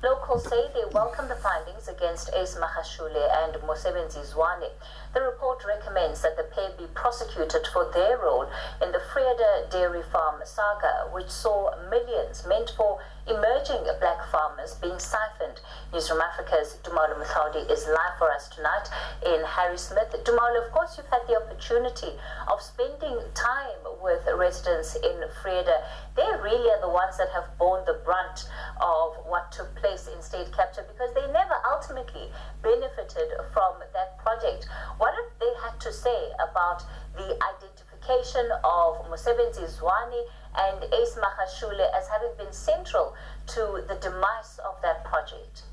Locals say they welcome the findings against Ace Magashule and Mosebenzi Zwane. The report recommends that the pair be prosecuted for their role in the Vrede dairy farm saga, which saw millions meant for emerging black farmers being siphoned. Newsroom Africa's Dumalo Muthaudi is live for us tonight in Harrismith. Dumalo, of course, you've had the opportunity of spending time with residents in Vrede. They really are the ones that have borne the brunt of what took place in state capture because they never ultimately benefited from that project. What have they had to say about the identification of Mosebenzi Zwane and Ace Magashule as having been central to the demise of that project?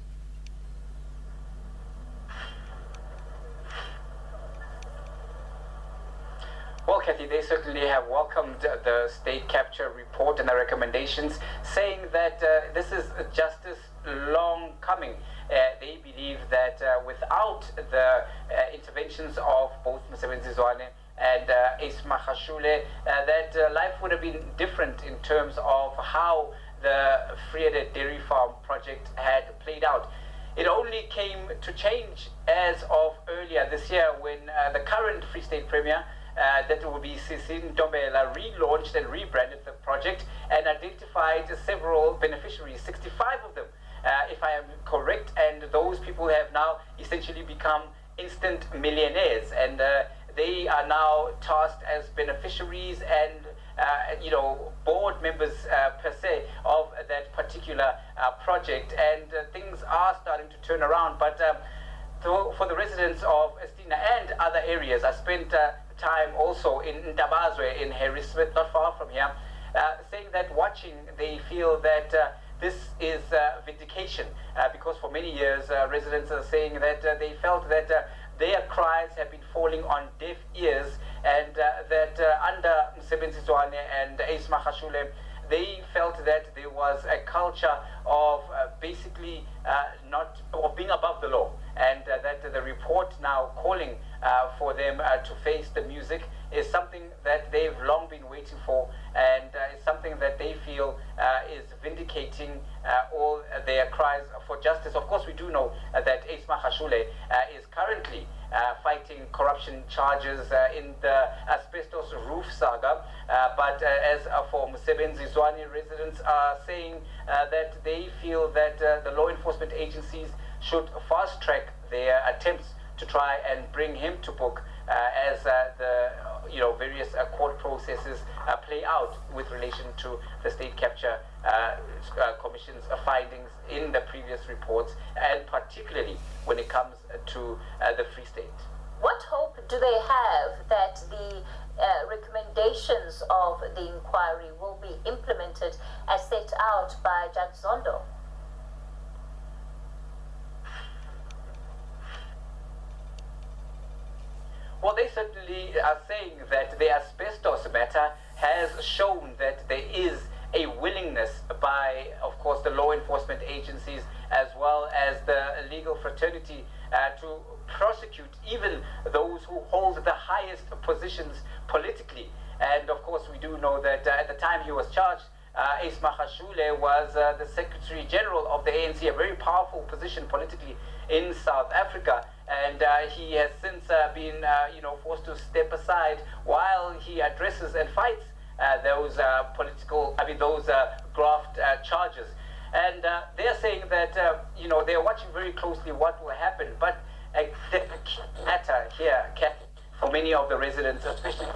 Well, Kathy, they certainly have welcomed the state capture report and the recommendations, saying that this is justice long coming. They believe that without the interventions of both Mosebenzi Zwane and Ace Magashule, that life would have been different in terms of how the Vrede Dairy Farm project had played out. It only came to change as of earlier this year when the current Free State Premier, that will be Sisin Dombela, relaunched and rebranded the project and identified several beneficiaries, 65 of them, if I am correct, and those people have now essentially become instant millionaires, and they are now tasked as beneficiaries and board members per se of that particular project, and things are starting to turn around. But for the residents of Estina and other areas, I spent time also in Ndabazwe in Harrismith, not far from here, saying that watching, they feel that this is vindication, because for many years residents are saying that they felt that their cries have been falling on deaf ears, and that under Mosebenzi Zwane and Ace Magashule, they felt that there was a culture of basically not of being above the law, and that the report now calling for them to face the music is something that they've long been waiting for, and it's something that they feel is vindicating all their cries for justice. Of course, we do know that Ace Magashule is currently fighting corruption charges in the asbestos roof saga, but as for Mosebenzi Zwane, residents are saying that they feel that the law enforcement agencies should fast track their attempts to try and bring him to book as the various court processes play out with relation to the state capture commission's findings in the previous reports, and particularly when it comes to the Free State. What hope do they have that the recommendations of the inquiry will be implemented as set out by Judge Zondo? Well, they certainly are saying that the asbestos matter has shown that there is a willingness by, of course, the law enforcement agencies as well as the legal fraternity to prosecute even those who hold the highest positions politically. And of course, we do know that at the time he was charged, Ace Magashule was the Secretary General of the ANC, a very powerful position politically in South Africa, and he has since been forced to step aside while he addresses and fights those graft charges. And they're saying that they're watching very closely what will happen, but the key matter here, for many of the residents, especially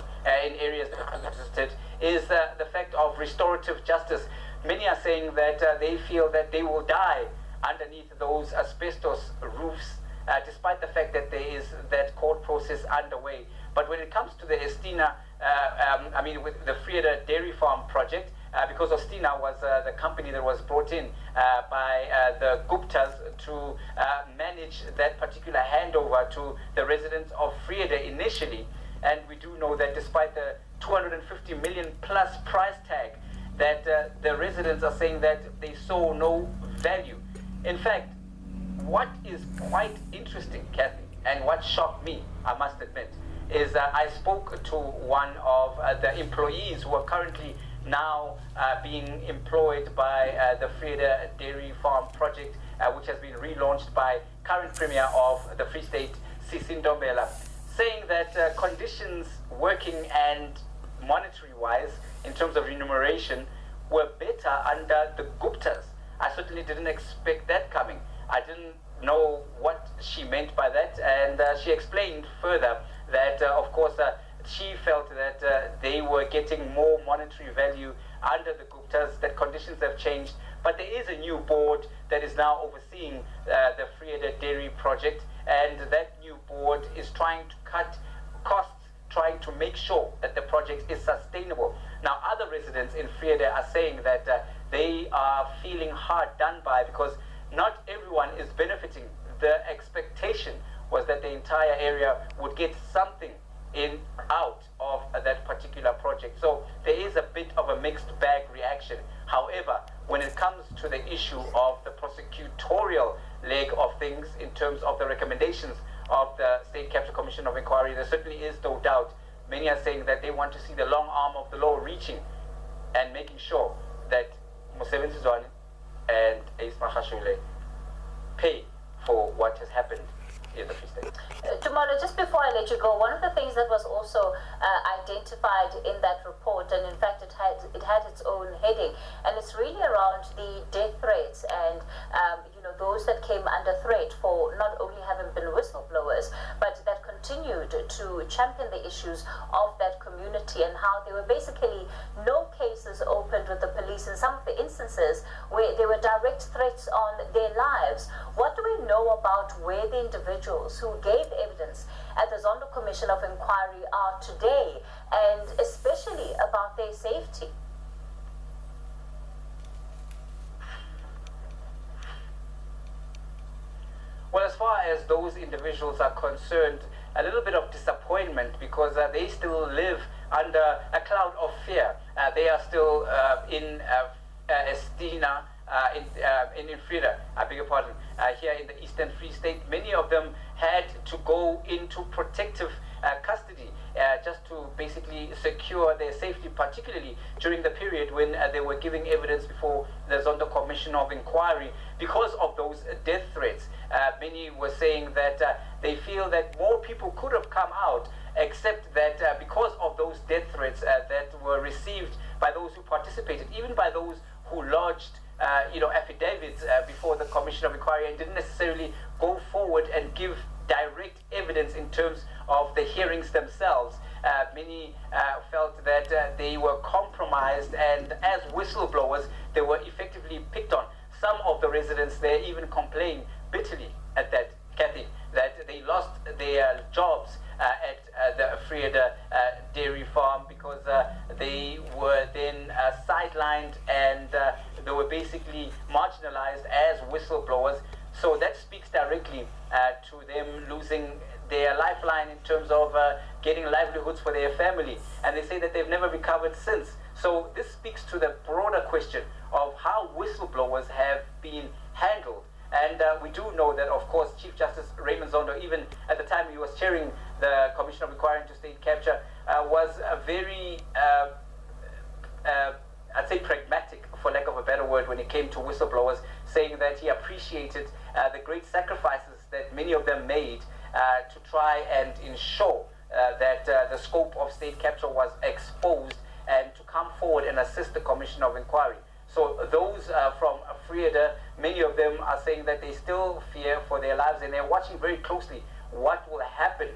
in areas that are visited, is the fact of restorative justice. Many are saying that they feel that they will die underneath those asbestos roofs, despite the fact that there is that court process underway. But when it comes to the Estina, with the Vrede Dairy Farm project, because Ostina was the company that was brought in by the Guptas to manage that particular handover to the residents of Vrede initially. And we do know that despite the 250 million plus price tag, that the residents are saying that they saw no value. In fact, what is quite interesting, Kathy, and what shocked me, I must admit, is I spoke to one of the employees who are currently now being employed by the Freda Dairy Farm project, which has been relaunched by current Premier of the Free State, Ndombela, saying that conditions working and monetary-wise, in terms of remuneration, were better under the Guptas. I certainly didn't expect that coming. I didn't know what she meant by that, and she explained further that, of course, she felt that they were getting more monetary value under the Guptas, that conditions have changed, but there is a new board that is now overseeing the Freda Dairy project, and that new board is trying to cut costs, trying to make sure that the project is sustainable. Now, other residents in Freda are saying that they are feeling hard done by because not everyone is benefiting. The expectation was that the entire area would get something out of that particular project. So there is a bit of a mixed bag reaction. However, when it comes to the issue of the prosecutorial leg of things in terms of the recommendations of the State Capture Commission of Inquiry, there certainly is no doubt. Many are saying that they want to see the long arm of the law reaching and making sure that Mosebenzi Zwane and Ace Mahashule pay for what has happened in the Free State. Tomorrow, just before I let you go, one of the things that was also identified in that report, and in fact it had its own heading, and it's really around the death threats and those that came under threat for not only having been whistleblowers, but that continued to champion the issues of that community, and how there were basically no cases opened with the police in some of the instances where there were direct threats on their lives. What do we know about where the individuals who gave evidence at the Zondo Commission of Inquiry are today, and especially about their safety? Well, as far as those individuals are concerned, a little bit of disappointment because they still live under a cloud of fear. They are still in Estina, in Freda, I beg your pardon, here in the Eastern Free State. Many of them had to go into protective custody just to basically secure their safety, particularly during the period when they were giving evidence before the Zondo Commission of Inquiry because of those death threats. Many were saying that they feel that more people could have come out, except that because of those death threats that were received by those who participated, even by those who lodged affidavits before the Commission of Inquiry and didn't necessarily go forward and give direct evidence in terms of the hearings themselves. Many felt that they were compromised, and as whistleblowers, they were effectively picked on. Some of the residents there even complained bitterly at that, Kathy, that they lost their jobs at the Freda Dairy Farm because they were then sidelined and they were basically marginalized as whistleblowers. So that speaks directly to them losing their lifeline in terms of getting livelihoods for their family. And they say that they've never recovered since. So this speaks to the broader question of how whistleblowers have been handled. And we do know that, of course, Chief Justice Raymond Zondo, even at the time he was chairing the Commission of Inquiry into State Capture, was very, I'd say pragmatic, for lack of a better word, when it came to whistleblowers, saying that he appreciated the great sacrifices that many of them made to try and ensure that the scope of state capture was exposed and to come forward and assist the Commission of Inquiry. So those from Freda, many of them are saying that they still fear for their lives, and they're watching very closely what will happen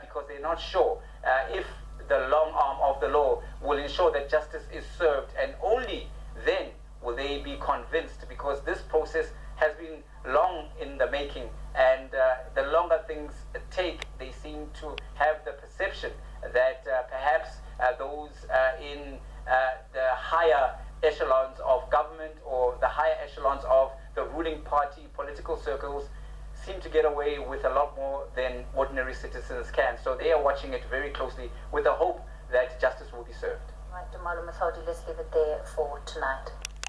because they're not sure if the long arm of the law will ensure that justice is served, and only then will they be convinced, because this process has been long in the making, and the longer things take, they seem to have the perception that perhaps those in the higher echelons of government or the higher echelons of the ruling party political circles seem to get away with a lot more than ordinary citizens can. So they are watching it very closely with the hope that justice will be served. Right, Dumalo Mathodi, let's leave it there for tonight.